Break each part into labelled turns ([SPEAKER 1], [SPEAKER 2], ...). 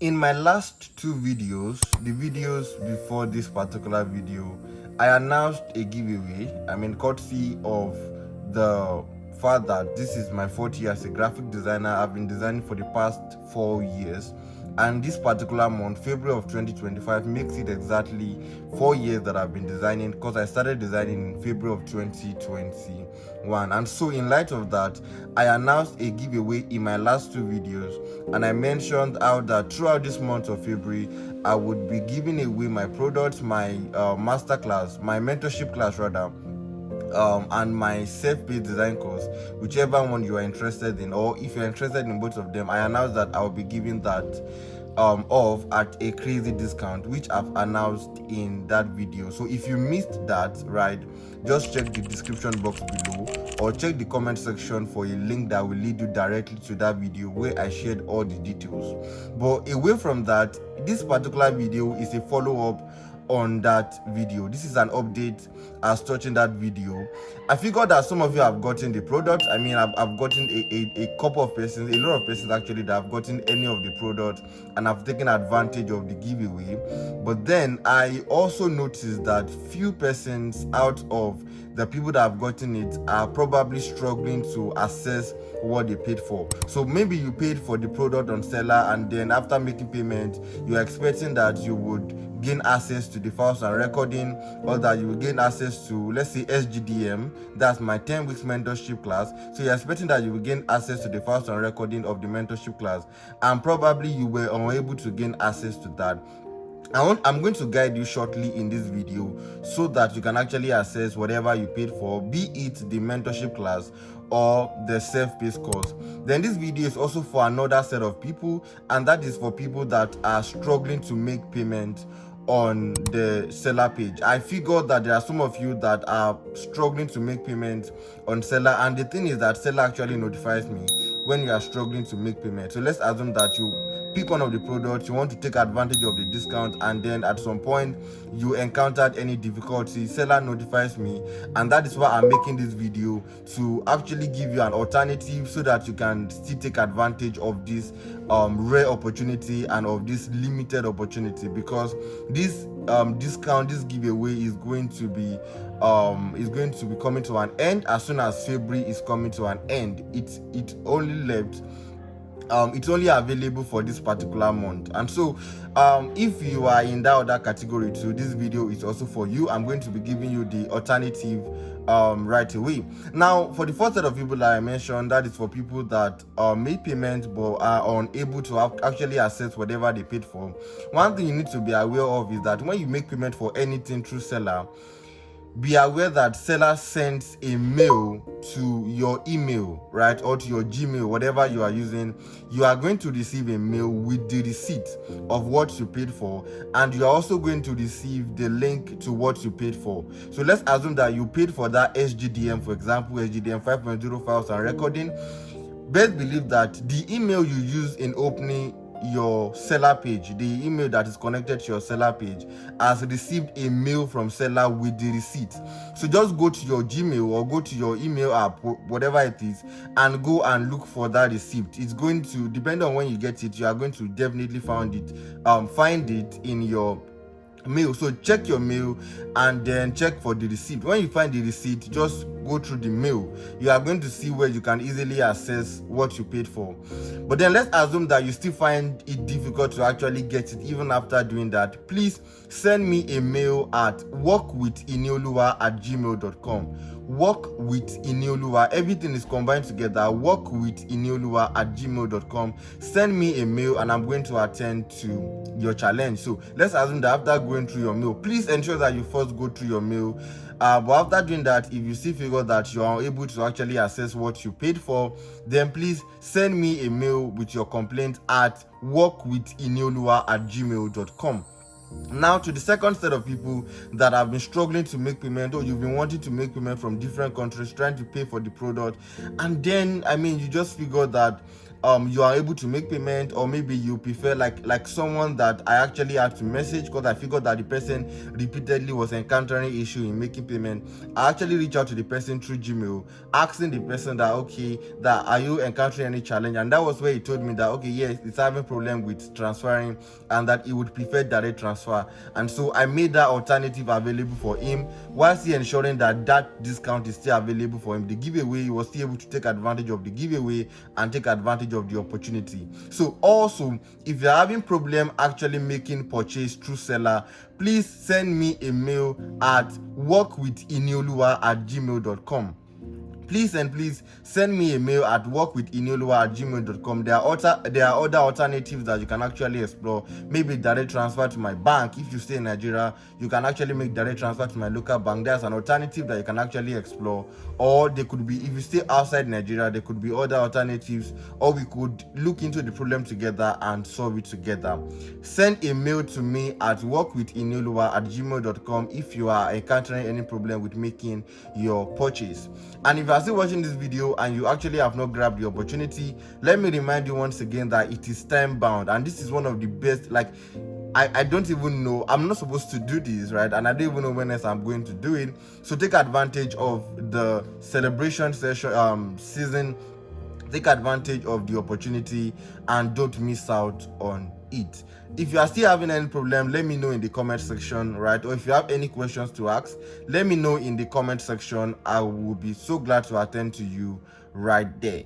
[SPEAKER 1] In my last two videos, the videos before this particular video, I announced a giveaway. Courtesy of the fact that this is my fourth year as a graphic designer. I've been designing for the past 4 years, and this particular month, February of 2025, makes it exactly 4 years that I've been designing, because I started designing in February of 2021. And so in light of that, I announced a giveaway in my last two videos, and I mentioned how that throughout this month of February I would be giving away my products, my master class, my mentorship class rather, and my self-paced design course, whichever one you are interested in, or if you're interested in both of them. I announced that I'll be giving that off at a crazy discount, which I've announced in that video. So if you missed that, right, just check the description box below or check the comment section for a link that will lead you directly to that video where I shared all the details. But away from that, this particular video is a follow-up on that video. This is an update as touching that video. I figured that some of you have gotten the product. I've gotten a couple of persons, a lot of persons actually, that have gotten any of the product and have taken advantage of the giveaway. But then I also noticed that few persons out of the people that have gotten it are probably struggling to assess what they paid for. So maybe you paid for the product on seller, and then after making payment, you're expecting that you would gain access to the files and recording, or that you will gain access to, let's say, SGDM. That's my 10 weeks mentorship class. So you're expecting that you will gain access to the files and recording of the mentorship class, and probably you were unable to gain access to that. I'm going to guide you shortly in this video so that you can actually access whatever you paid for, be it the mentorship class or the self-paced course. Then this video is also for another set of people, and that is for people that are struggling to make payment on the seller page. I figured that there are some of you that are struggling to make payment on seller, and the thing is that seller actually notifies me when you are struggling to make payment. So let's assume that you pick one of the products, you want to take advantage of the discount, and then at some point you encountered any difficulty, seller notifies me, and that is why I'm making this video, to actually give you an alternative so that you can still take advantage of this rare opportunity and of this limited opportunity, because this discount, this giveaway is going to be coming to an end as soon as February is coming to an end. It's only available for this particular month. And so if you are in that other category too, this video is also for you. I'm going to be giving you the alternative right away. Now, for the first set of people that I mentioned, that is for people that made payment but are unable to actually access whatever they paid for. One thing you need to be aware of is that when you make payment for anything through seller, be aware that seller sends a mail to your email, right, or to your Gmail, whatever you are using. You are going to receive a mail with the receipt of what you paid for, and you are also going to receive the link to what you paid for. So let's assume that you paid for that SGDM, for example, SGDM 5.0 files and recording. Best believe that the email you use in opening your seller page, the email that is connected to your seller page, has received a mail from seller with the receipt. So just go to your Gmail or go to your email app, whatever it is, and go and look for that receipt. It's going to, depend on when you get it, you are going to definitely find it in your mail. So check your mail and then check for the receipt. When you find the receipt, just go through the mail. You are going to see where you can easily access what you paid for. But then let's assume that you still find it difficult to actually get it even after doing that. Please send me a mail at workwithinioluwa@gmail.com. Work with Inioluwa, everything is combined together. Work with Inioluwa@gmail.com. Send me a mail and I'm going to attend to your challenge. So let's assume that after going through your mail, please ensure that you first go through your mail. But after doing that, if you still figure that you are unable to actually access what you paid for, then please send me a mail with your complaint at workwithinioluwa@gmail.com. Now to the second set of people that have been struggling to make payment, or you've been wanting to make payment from different countries, trying to pay for the product, and then you just figure that you are able to make payment, or maybe you prefer like someone that I actually had to message because I figured that the person repeatedly was encountering issue in making payment. I actually reached out to the person through Gmail, asking the person that, okay, that are you encountering any challenge, and that was where he told me that, okay, yes, it's having problem with transferring and that he would prefer direct transfer. And so I made that alternative available for him, whilst he ensuring that that discount is still available for him. The giveaway, he was still able to take advantage of the giveaway and take advantage of the opportunity. So also, if you're having problem actually making purchase through seller, please send me a mail at workwithinioluwa@gmail.com. Please send me a mail at workwithinioluwa@gmail.com. There are other alternatives that you can actually explore. Maybe direct transfer to my bank. If you stay in Nigeria, you can actually make direct transfer to my local bank. There's an alternative that you can actually explore. Or there could be, if you stay outside Nigeria, there could be other alternatives, or we could look into the problem together and solve it together. Send a mail to me at workwithinioluwa@gmail.com if you are encountering any problem with making your purchase. And if you are still watching this video and you actually have not grabbed the opportunity, let me remind you once again that it is time bound, and this is one of the best. I don't even know, I'm not supposed to do this, right? And I don't even know when else I'm going to do it. So take advantage of the celebration session season. Take advantage of the opportunity and don't miss out on it. If you are still having any problem, let me know in the comment section, right? Or if you have any questions to ask, let me know in the comment section. I will be so glad to attend to you right there.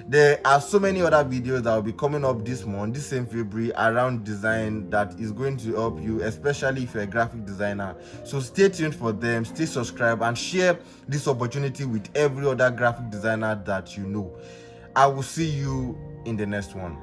[SPEAKER 1] There are so many other videos that will be coming up this month, this same February, around design that is going to help you, especially if you're a graphic designer. So stay tuned for them, stay subscribed, and share this opportunity with every other graphic designer that you know. I will see you in the next one.